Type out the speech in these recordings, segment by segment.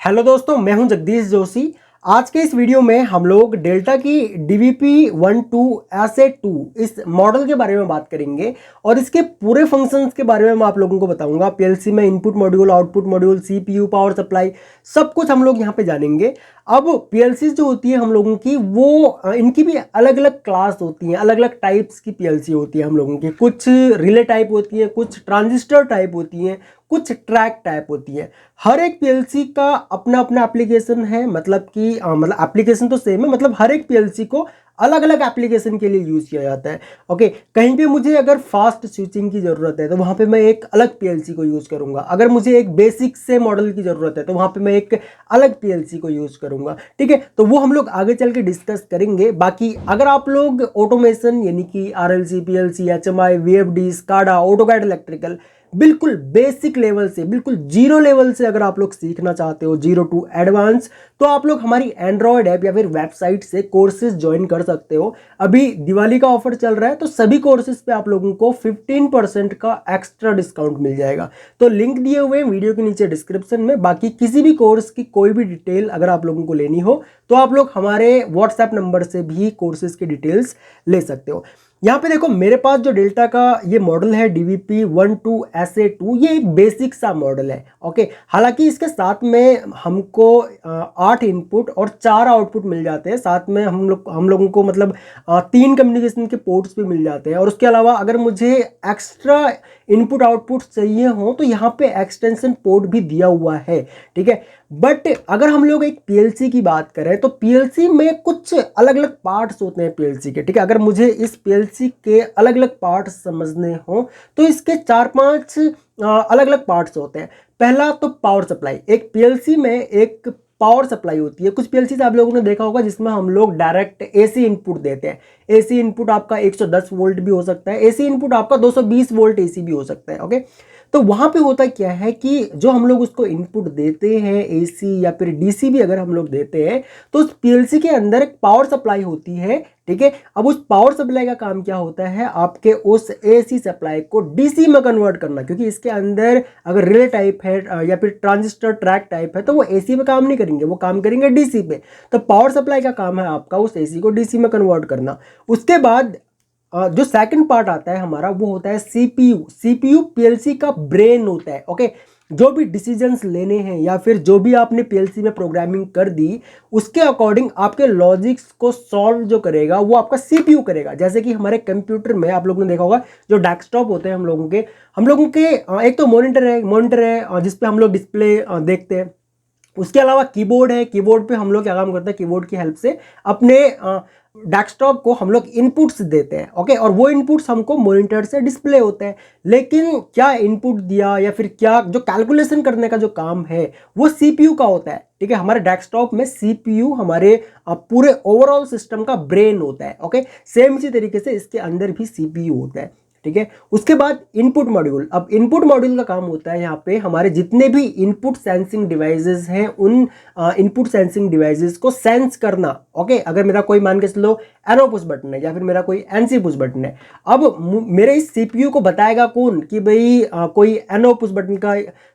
Hello दोस्तों, मैं हूं जगदीश जोशी। आज के इस वीडियो में हम लोग डेल्टा की DVP-12 इस मॉडल के बारे में बात करेंगे और इसके पूरे फंक्शंस के बारे में मैं आप लोगों को बताऊंगा। पीएलसी में input module, output module, CPU, power supply, सब कुछ हम लोग यहाँ पे जानेंगे। अब पीएलसी जो होती है हम लोगों की, वो इनकी भी अलग अलग क्लास होती हैं, अलग अलग टाइप्स की पीएलसी होती है हम लोगों की। कुछ रिले टाइप होती है, कुछ ट्रांजिस्टर टाइप होती हैं, कुछ ट्रैक टाइप होती है। हर एक पीएलसी का अपना अपना एप्लीकेशन है, मतलब कि मतलब एप्लीकेशन तो सेम है, मतलब हर एक पीएलसी को अलग अलग एप्लीकेशन के लिए यूज किया जाता है। ओके, कहीं पे मुझे अगर फास्ट स्विचिंग की जरूरत है तो वहां पे मैं एक अलग पीएलसी को यूज करूंगा। अगर मुझे एक बेसिक से मॉडल की जरूरत है तो वहां पे मैं एक अलग पीएलसी को यूज करूंगा। ठीक है, तो वो हम लोग आगे चल के डिस्कस करेंगे। बाकी अगर आप लोग ऑटोमेशन यानी कि RLC, PLC, HMI, VFD, SCADA, AutoCAD electrical, बिल्कुल बेसिक लेवल से, बिल्कुल जीरो लेवल से अगर आप लोग सीखना चाहते हो, जीरो टू एडवांस, तो आप लोग हमारी एंड्रॉयड ऐप या फिर वेबसाइट से कोर्सेज ज्वाइन कर सकते हो। अभी दिवाली का ऑफर चल रहा है तो सभी कोर्सेज पे आप लोगों को 15% का एक्स्ट्रा डिस्काउंट मिल जाएगा। तो लिंक दिए हुए हैं वीडियो के नीचे डिस्क्रिप्शन में। बाकी किसी भी कोर्स की कोई भी डिटेल अगर आप लोगों को लेनी हो तो आप लोग हमारे व्हाट्सएप नंबर से भी कोर्सेज की डिटेल्स ले सकते हो। यहाँ पे देखो, मेरे पास जो डेल्टा का ये मॉडल है DVP-12SA2, ये एक बेसिक सा मॉडल है। ओके, हालांकि इसके साथ में हमको 8 इनपुट और 4 आउटपुट मिल जाते हैं। साथ में हम लोगों को मतलब 3 कम्युनिकेशन के पोर्ट्स भी मिल जाते हैं। और उसके अलावा अगर मुझे एक्स्ट्रा इनपुट आउटपुट चाहिए हो तो यहाँ पे एक्सटेंशन पोर्ट भी दिया हुआ है। ठीक है, बट अगर हम लोग एक पीएलसी की बात करें तो पीएलसी में कुछ अलग अलग पार्ट्स होते हैं पीएलसी के। ठीक है, अगर मुझे इस पीएलसी के अलग अलग पार्ट्स समझने हो तो इसके 4-5 अलग अलग पार्ट्स होते हैं। पहला तो पावर सप्लाई। एक पीएलसी में एक पावर सप्लाई होती है। कुछ पीएलसी से आप लोगों ने देखा होगा जिसमें हम लोग डायरेक्ट एसी इनपुट देते हैं। एसी इनपुट आपका 110 वोल्ट भी हो सकता है, एसी इनपुट आपका 220 वोल्ट एसी भी हो सकता है। ओके, तो वहां पे होता क्या है कि जो हम लोग उसको इनपुट देते हैं, एसी या फिर डीसी भी अगर हम लोग देते हैं, तो उस पीएलसी के अंदर एक पावर सप्लाई होती है। ठीक है, अब उस पावर सप्लाई का काम क्या होता है, आपके उस एसी सप्लाई को डीसी में कन्वर्ट करना। क्योंकि इसके अंदर अगर रिले टाइप है या फिर ट्रांजिस्टर ट्रैक टाइप है तो वो एसी में काम नहीं करेंगे, वो काम करेंगे डीसी पे। तो पावर सप्लाई का काम है आपका उस एसी को डीसी में कन्वर्ट करना। उसके बाद जो सेकंड पार्ट आता है हमारा, वो होता है सीपीयू। सीपीयू पीएलसी का ब्रेन होता है। ओके, जो भी डिसीजंस लेने हैं या फिर जो भी आपने पीएलसी में प्रोग्रामिंग कर दी, उसके अकॉर्डिंग आपके लॉजिक्स को सॉल्व जो करेगा वो आपका सीपीयू करेगा। जैसे कि हमारे कंप्यूटर में आप लोगों ने देखा होगा जो डेस्कटॉप होते हैं हम लोगों के एक तो मॉनिटर है जिसपे हम लोग डिस्प्ले देखते हैं। उसके अलावा कीबोर्ड है। कीबोर्ड पे हम लोग क्या काम करते हैं, कीबोर्ड की हेल्प से अपने डेस्कटॉप को हम लोग इनपुट्स देते हैं। ओके, और वो इनपुट्स हमको मॉनिटर से डिस्प्ले होते हैं। लेकिन क्या इनपुट दिया या फिर क्या जो कैलकुलेशन करने का जो काम है वो सीपीयू का होता है। ठीक है, हमारे डेस्कटॉप में सीपीयू हमारे पूरे ओवरऑल सिस्टम का ब्रेन होता है। ओके, सेम इसी तरीके से इसके अंदर भी सीपीयू होता है। ठीक है, उसके बाद इनपुट मॉड्यूल। अब इनपुट मॉड्यूल का काम होता है यहाँ पे हमारे जितने भी इनपुट सेंसिंग डिवाइसेस हैं उन इनपुट सेंसिंग डिवाइसेस को सेंस करना। ओके, अगर मेरा कोई मान के चलो एरो पुश बटन है या फिर मेरा कोई एनसी पुश बटन है, अब मेरे इस सीपीयू को बताएगा कौन कि भाई कोई एनो पुश बटन का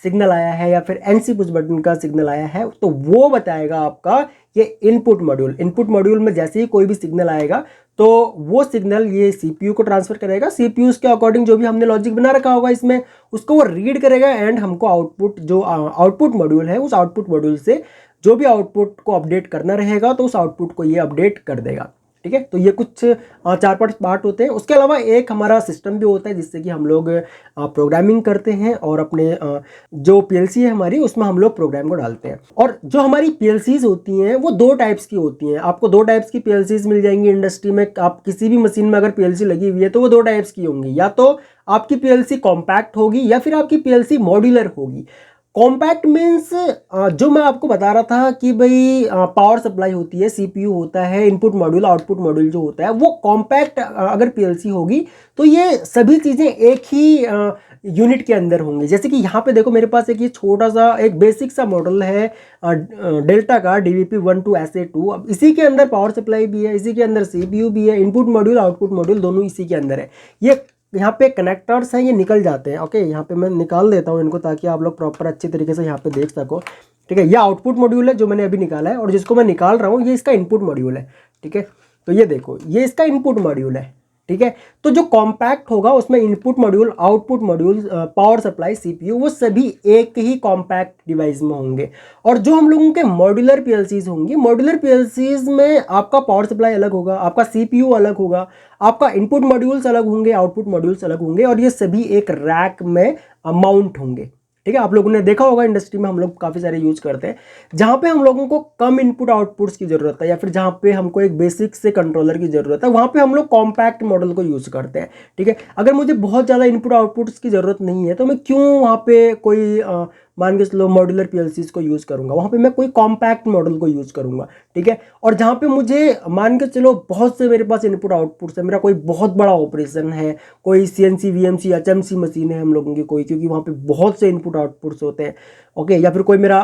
सिग्नल आया है या फिर एनसी पुश बटन का सिग्नल आया है, तो वो बताएगा आपका ये इनपुट मॉड्यूल। इनपुट मॉड्यूल में जैसे ही कोई भी सिग्नल आएगा तो वो सिग्नल ये सीपीयू को ट्रांसफर करेगा। सीपीयू के अकॉर्डिंग जो भी हमने लॉजिक बना रखा होगा इसमें, उसको वो रीड करेगा एंड हमको आउटपुट, जो आउटपुट मॉड्यूल है, उस आउटपुट मॉड्यूल से जो भी आउटपुट को अपडेट करना रहेगा तो उस आउटपुट को ये अपडेट कर देगा। ठीक है, तो ये कुछ 4-5 पार्ट होते हैं। उसके अलावा एक हमारा सिस्टम भी होता है जिससे कि हम लोग प्रोग्रामिंग करते हैं और अपने जो पीएलसी है हमारी उसमें हम लोग प्रोग्राम को डालते हैं। और जो हमारी पीएलसीज होती हैं वो 2 टाइप्स की होती हैं। आपको 2 टाइप्स की पीएलसीज मिल जाएंगी इंडस्ट्री में। आप किसी भी मशीन में अगर पीएलसी लगी हुई है तो वो 2 टाइप्स की होंगी, या तो आपकी पीएलसी कॉम्पैक्ट होगी या फिर आपकी पीएलसी मॉड्यूलर होगी। कॉम्पैक्ट मीन्स जो मैं आपको बता रहा था कि भाई पावर सप्लाई होती है, सीपीयू होता है, इनपुट मॉड्यूल, आउटपुट मॉड्यूल जो होता है वो कॉम्पैक्ट अगर पीएलसी होगी तो ये सभी चीज़ें एक ही यूनिट के अंदर होंगी। जैसे कि यहाँ पे देखो मेरे पास एक ये छोटा सा एक बेसिक सा मॉडल है डेल्टा का DVP-12SA2। अब इसी के अंदर पावर सप्लाई भी है, इसी के अंदर सीपीयू भी है, इनपुट मॉड्यूल आउटपुट मॉड्यूल दोनों इसी के अंदर है। ये यहाँ पे कनेक्टर्स हैं ये निकल जाते हैं। ओके, यहाँ पे मैं निकाल देता हूँ इनको ताकि आप लोग प्रॉपर अच्छी तरीके से यहाँ पे देख सको। ठीक है, ये आउटपुट मॉड्यूल है जो मैंने अभी निकाला है, और जिसको मैं निकाल रहा हूँ ये इसका इनपुट मॉड्यूल है। ठीक है, तो ये देखो ये इसका इनपुट मॉड्यूल है। ठीक है, तो जो कॉम्पैक्ट होगा उसमें input module, output module, power supply, CPU, वो सभी एक ही कॉम्पैक्ट डिवाइस में होंगे। और जो हम लोगों के मॉड्यूलर पीएलसीज होंगी, मॉड्यूलर पीएलसीज में आपका पावर सप्लाई अलग होगा, आपका सीपीयू अलग होगा, आपका इनपुट मॉड्यूल्स अलग होंगे, आउटपुट मॉड्यूल्स अलग होंगे, और ये सभी एक रैक में माउंट होंगे। ठीक है, आप लोगों ने देखा होगा इंडस्ट्री में हम लोग काफ़ी सारे यूज़ करते हैं, जहाँ पे हम लोगों को कम इनपुट आउटपुट्स की ज़रूरत है, या फिर जहाँ पे हमको एक बेसिक से कंट्रोलर की ज़रूरत है, वहाँ पे हम लोग कॉम्पैक्ट मॉडल को यूज़ करते हैं। ठीक है, अगर मुझे बहुत ज़्यादा इनपुट आउटपुट्स की ज़रूरत नहीं है तो मैं क्यों वहाँ पे कोई मान के चलो मॉड्यूलर पीएलसीज को यूज़ करूँगा, वहाँ पे मैं कोई कॉम्पैक्ट मॉडल को यूज़ करूँगा। ठीक है, और जहाँ पे मुझे मान के चलो बहुत से मेरे पास इनपुट आउटपुट्स है, मेरा कोई बहुत बड़ा ऑपरेशन है, कोई सीएनसी वीएमसी एचएमसी मशीन है हम लोगों की कोई, क्योंकि वहाँ पे बहुत से इनपुट आउटपुट्स होते हैं। ओके, या फिर कोई मेरा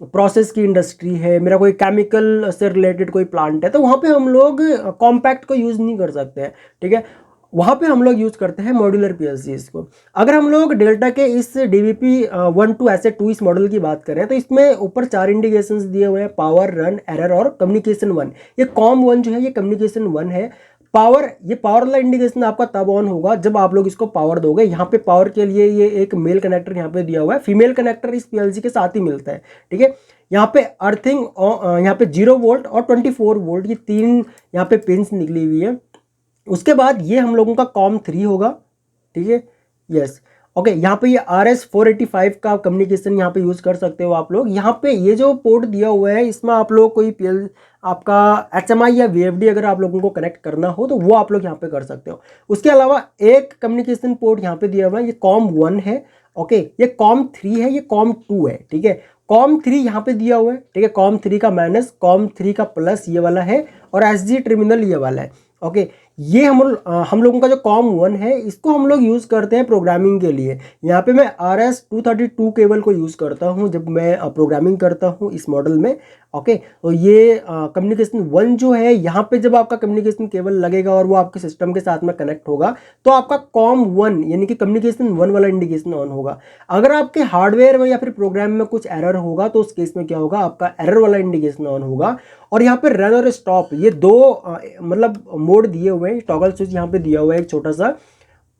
प्रोसेस की इंडस्ट्री है, मेरा कोई केमिकल से रिलेटेड कोई प्लांट है, तो वहाँ पे हम लोग कॉम्पैक्ट को यूज़ नहीं कर सकते हैं। ठीक है, वहाँ पे हम लोग यूज़ करते हैं मॉड्यूलर पीएलसीज को। अगर हम लोग डेल्टा के इस DVP 1 to Asset 2 इस मॉडल की बात करें तो इसमें ऊपर 4 इंडिकेशंस दिए हुए हैं, पावर, रन, एरर और कम्युनिकेशन 1। ये कॉम 1 जो है ये कम्युनिकेशन 1 है। पावर, ये पावर वाला इंडिकेशन आपका तब ऑन होगा जब आप लोग इसको पावर दोगे। यहाँ पे पावर के लिए ये एक मेल कनेक्टर यहाँ पे दिया हुआ है, फीमेल कनेक्टर इस पीएलसी के साथ ही मिलता है। ठीक है, यहाँ पे अर्थिंग, यहाँ पे 0 वोल्ट और 24 वोल्ट, ये 3 यहाँ पे पिंस निकली हुई है। उसके बाद ये हम लोगों का कॉम 3 होगा। ठीक है, यस, ओके, यहाँ पे ये RS485 का कम्युनिकेशन यहाँ पे यूज़ कर सकते हो आप लोग। यहाँ पे ये जो पोर्ट दिया हुआ है इसमें आप लोग कोई आपका HMI या VFD अगर आप लोगों को कनेक्ट करना हो तो वो आप लोग यहाँ पे कर सकते हो। उसके अलावा एक कम्युनिकेशन पोर्ट यहाँ पे दिया हुआ है, ये कॉम 1 है। ओके, ये कॉम 3 है, ये कॉम 2 है। ठीक है, कॉम 3 यहाँ पे दिया हुआ है। ठीक है, कॉम 3 का माइनस, कॉम 3 का प्लस ये वाला है, और SG टर्मिनल ये वाला है। ओके, ये हम लोगों का जो कॉम 1 है इसको हम लोग यूज़ करते हैं प्रोग्रामिंग के लिए। यहाँ पे मैं RS232 केबल को यूज़ करता हूँ जब मैं प्रोग्रामिंग करता हूँ इस मॉडल में। ओके, तो ये कम्युनिकेशन 1 जो है, यहाँ पे जब आपका कम्युनिकेशन केबल लगेगा और वो आपके सिस्टम के साथ में कनेक्ट होगा तो आपका कॉम 1 यानी कि कम्युनिकेशन 1 वाला इंडिकेशन ऑन होगा। अगर आपके हार्डवेयर में या फिर प्रोग्राम में कुछ एरर होगा तो उस केस में क्या होगा, आपका एरर वाला इंडिकेशन ऑन होगा। और यहाँ पे रन और स्टॉप, ये दो मतलब मोड दिए हुए हैं, टॉगल स्विच यहाँ पे दिया हुआ है एक छोटा सा।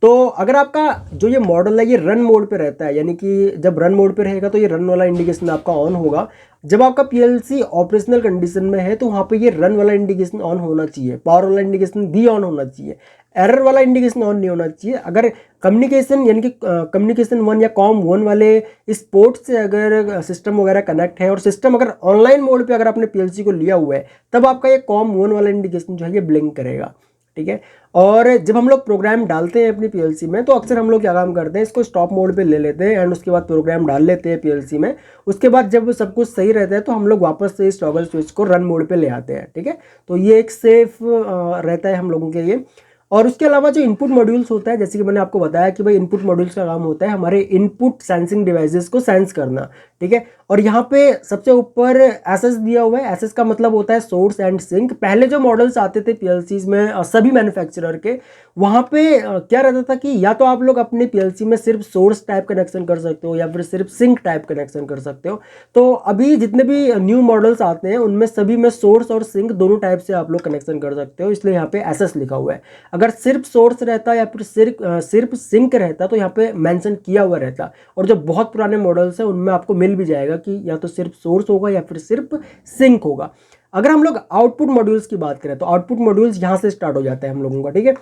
तो अगर आपका जो ये मॉडल है ये रन मोड पे रहता है, यानी कि जब रन मोड पे रहेगा तो ये रन वाला इंडिकेशन आपका ऑन होगा। जब आपका पीएलसी ऑपरेशनल कंडीशन में है तो वहाँ पे ये रन वाला इंडिकेशन ऑन होना चाहिए, पावर वाला इंडिकेशन भी ऑन होना चाहिए, एरर वाला इंडिकेशन ऑन नहीं होना चाहिए। अगर कम्युनिकेशन यानी कि कम्युनिकेशन 1 या कॉम 1 वाले इस पोर्ट से अगर सिस्टम वगैरह कनेक्ट है और सिस्टम अगर ऑनलाइन मोड पे अगर आपने पीएलसी को लिया हुआ है तब आपका ये कॉम 1 वाला इंडिकेशन जो है ये ब्लिंक करेगा। ठीक है, और जब हम लोग प्रोग्राम डालते हैं अपनी पीएलसी में तो अक्सर हम लोग क्या काम करते हैं, इसको स्टॉप मोड पे ले लेते हैं एंड उसके बाद प्रोग्राम डाल लेते हैं पीएलसी में। उसके बाद जब सब कुछ सही रहता है तो हम लोग वापस से इस टॉगल स्विच को रन मोड पे ले आते हैं। ठीक है, तो ये एक सेफ रहता है हम लोगों के लिए। और उसके अलावा जो इनपुट मॉड्यूल्स होता है, जैसे कि मैंने आपको बताया कि भाई इनपुट मॉड्यूल्स का काम होता है हमारे इनपुट सेंसिंग डिवाइसेस को सेंस करना। ठीक है, और यहाँ पे सबसे ऊपर एसएस दिया हुआ है। एसएस का मतलब होता है सोर्स एंड सिंक। पहले जो मॉडल्स आते थे पीएलसीज में सभी मैन्युफैक्चरर के, वहाँ पे क्या रहता था कि या तो आप लोग अपने पीएलसी में सिर्फ सोर्स टाइप कनेक्शन कर सकते हो या फिर सिर्फ सिंक टाइप कनेक्शन कर सकते हो। तो अभी जितने भी न्यू मॉडल्स आते हैं उनमें सभी में सोर्स और सिंक दोनों टाइप से आप लोग कनेक्शन कर सकते हो, इसलिए यहाँ पे एसएस लिखा हुआ है। अगर सिर्फ सोर्स रहता या फिर सिर्फ सिंक रहता तो यहाँ पे मेंशन किया हुआ रहता। और जो बहुत पुराने मॉडल्स हैं उनमें आपको मिल भी जाएगा कि या तो सिर्फ सोर्स होगा या फिर सिर्फ सिंक होगा। अगर हम लोग आउटपुट मॉड्यूल्स की बात करें तो आउटपुट मॉड्यूल्स यहाँ से स्टार्ट हो जाता है हम लोगों का। ठीक है,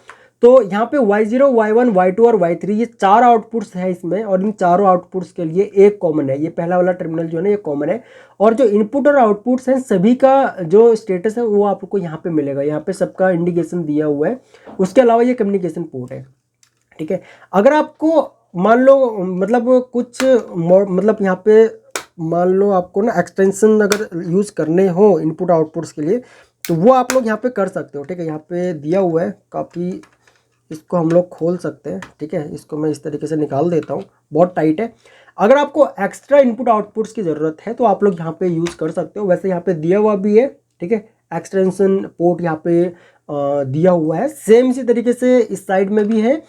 तो यहाँ पे Y0, Y1, Y2 और Y3 ये 4 आउटपुट्स हैं इसमें, और इन चारों आउटपुट्स के लिए एक कॉमन है, ये पहला वाला टर्मिनल जो है ना ये कॉमन है। और जो इनपुट और आउटपुट्स हैं सभी का जो स्टेटस है वो आपको यहाँ पे मिलेगा, यहाँ पे सबका इंडिकेशन दिया हुआ है। उसके अलावा ये कम्युनिकेशन पोर्ट है। ठीक है, अगर आपको मान लो मतलब कुछ मतलब यहाँ पे मान लो आपको ना एक्सटेंशन अगर यूज़ करने हो इनपुट आउटपुट्स के लिए तो वो आप लोग यहाँ पे कर सकते हो। ठीक है, यहाँ पे दिया हुआ है काफ़ी, इसको हम लोग खोल सकते हैं। ठीक है, इसको मैं इस तरीके से निकाल देता हूँ, बहुत टाइट है। अगर आपको एक्स्ट्रा इनपुट आउटपुट्स की ज़रूरत है तो आप लोग यहाँ पे यूज़ कर सकते हो। वैसे यहाँ पे दिया हुआ भी है। ठीक है, एक्सटेंशन पोर्ट यहाँ पे दिया हुआ है, सेम इसी तरीके से इस साइड में भी है।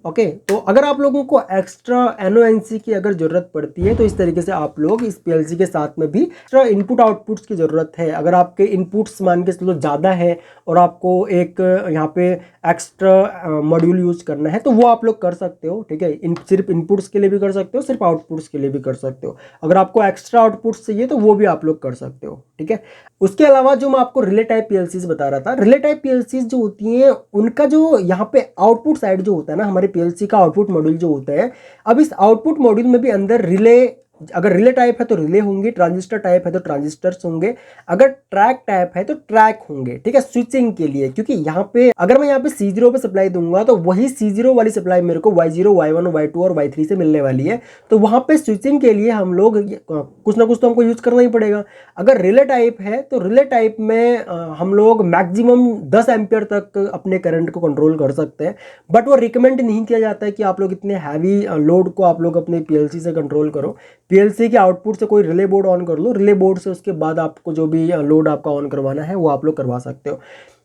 ओके तो अगर आप लोगों को एक्स्ट्रा एनओएनसी की अगर ज़रूरत पड़ती है तो इस तरीके से आप लोग इस पीएलसी के साथ में भी एक्स्ट्रा इनपुट आउटपुट्स की ज़रूरत है। अगर आपके इनपुट्स मान के चलो ज़्यादा है और आपको एक यहाँ पे एक्स्ट्रा मॉड्यूल यूज़ करना है तो वो आप लोग कर सकते हो, ठीक है। सिर्फ इनपुट्स के लिए भी कर सकते हो, सिर्फ आउटपुट्स के लिए भी कर सकते हो। अगर आपको एक्स्ट्रा आउटपुट्स चाहिए तो वो भी आप लोग कर सकते हो, ठीक है। उसके अलावा जो मैं आपको रिले टाइप पीएलसीज बता रहा था, रिले टाइप पीएलसीज जो होती हैं उनका जो यहाँ पे आउटपुट साइड जो होता है ना, हमारे पीएलसी का आउटपुट मॉड्यूल जो होता है, अब इस आउटपुट मॉड्यूल में भी अंदर रिले, अगर रिले टाइप है तो रिले होंगे, ट्रांजिस्टर टाइप है तो ट्रांजिस्टर्स होंगे, अगर ट्रैक टाइप है तो ट्रैक होंगे, ठीक है, स्विचिंग के लिए। क्योंकि यहाँ पे अगर मैं यहाँ पे C0 पे सप्लाई दूंगा तो वही C0 वाली सप्लाई मेरे को Y0, Y1, Y2 और Y3 से मिलने वाली है। तो वहाँ पे स्विचिंग के लिए हम लोग कुछ ना कुछ तो हमको यूज करना ही पड़ेगा। अगर रिले टाइप है तो रिले टाइप में हम लोग मैक्सिमम 10 एम्पियर तक अपने करंट को कंट्रोल कर सकते हैं, बट वो रिकमेंड नहीं किया जाता है कि आप लोग इतने हैवी लोड को आप लोग अपने पीएलसी से कंट्रोल करो। पीएलसी के आउटपुट से कोई रिले बोर्ड ऑन कर लो, रिले बोर्ड से उसके बाद आपको जो भी लोड आपका ऑन करवाना है वो आप लोग करवा सकते हो,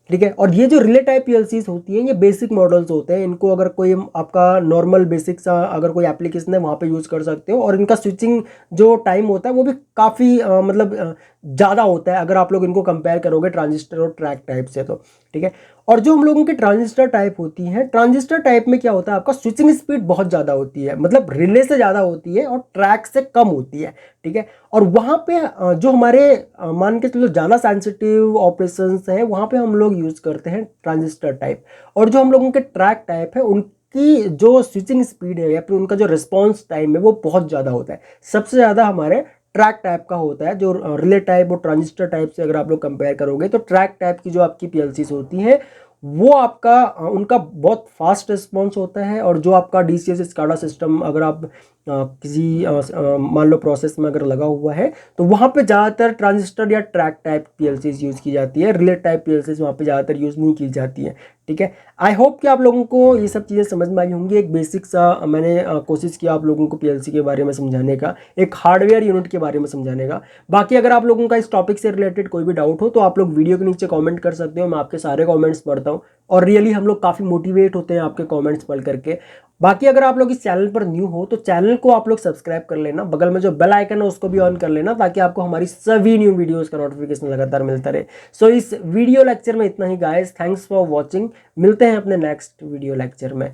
ठीक है। और ये जो रिले टाइप पीएलसीज होती हैं ये बेसिक मॉडल्स होते हैं, इनको अगर कोई आपका नॉर्मल बेसिक सा अगर कोई एप्लीकेशन है वहाँ पे यूज़ कर सकते हो। और इनका स्विचिंग जो टाइम होता है वो भी काफ़ी मतलब ज़्यादा होता है अगर आप लोग इनको कंपेयर करोगे ट्रांजिस्टर और ट्रैक टाइप से, तो ठीक है। और जो हम लोगों की ट्रांजिस्टर टाइप होती हैं, ट्रांजिस्टर टाइप में क्या होता है, आपका स्विचिंग स्पीड बहुत ज़्यादा होती है, मतलब रिले से ज़्यादा होती है और ट्रैक से कम होती है, ठीक है। और वहाँ पे जो हमारे मान के चलो ज़्यादा सेंसिटिव ऑपरेशंस हैं वहाँ पे हम लोग यूज़ करते हैं ट्रांजिस्टर टाइप। और जो हम लोगों के ट्रैक टाइप है उनकी जो स्विचिंग स्पीड है या फिर उनका जो रिस्पॉन्स टाइम है वो बहुत ज़्यादा होता है। सबसे ज़्यादा हमारे ट्रैक टाइप का होता है, जो रिले टाइप और ट्रांजिस्टर टाइप से अगर आप लोग कंपेयर करोगे तो ट्रैक टाइप की जो आपकी पीएलसीज होती हैं वो आपका उनका बहुत फास्ट रिस्पॉन्स होता है। और जो आपका डीसीएस स्काडा सिस्टम अगर आप किसी मान लो प्रोसेस में अगर लगा हुआ है तो वहाँ पे ज़्यादातर ट्रांजिस्टर या ट्रैक टाइप पीएलसीज यूज़ की जाती है, रिले टाइप पीएलसीज वहाँ पे ज़्यादातर यूज़ नहीं की जाती है, ठीक है। आई होप कि आप लोगों को ये सब चीज़ें समझ में आई होंगी। एक बेसिक सा मैंने कोशिश किया आप लोगों को पीएलसी के बारे में समझाने का, एक हार्डवेयर यूनिट के बारे में समझाने का। बाकी अगर आप लोगों का इस टॉपिक से रिलेटेड कोई भी डाउट हो तो आप लोग वीडियो के नीचे कमेंट कर सकते हो, मैं आपके सारे कमेंट्स पढ़ता हूँ और रियली हम लोग काफ़ी मोटिवेट होते हैं आपके कमेंट्स पढ़ करके। बाकी अगर आप लोग इस चैनल पर न्यू हो तो चैनल को आप लोग सब्सक्राइब कर लेना, बगल में जो बेल आइकन है उसको भी ऑन कर लेना ताकि आपको हमारी सभी न्यू वीडियोस का नोटिफिकेशन लगातार मिलता रहे। सो इस वीडियो लेक्चर में इतना ही गाइस, थैंक्स फॉर वॉचिंग। मिलते हैं अपने नेक्स्ट वीडियो लेक्चर में।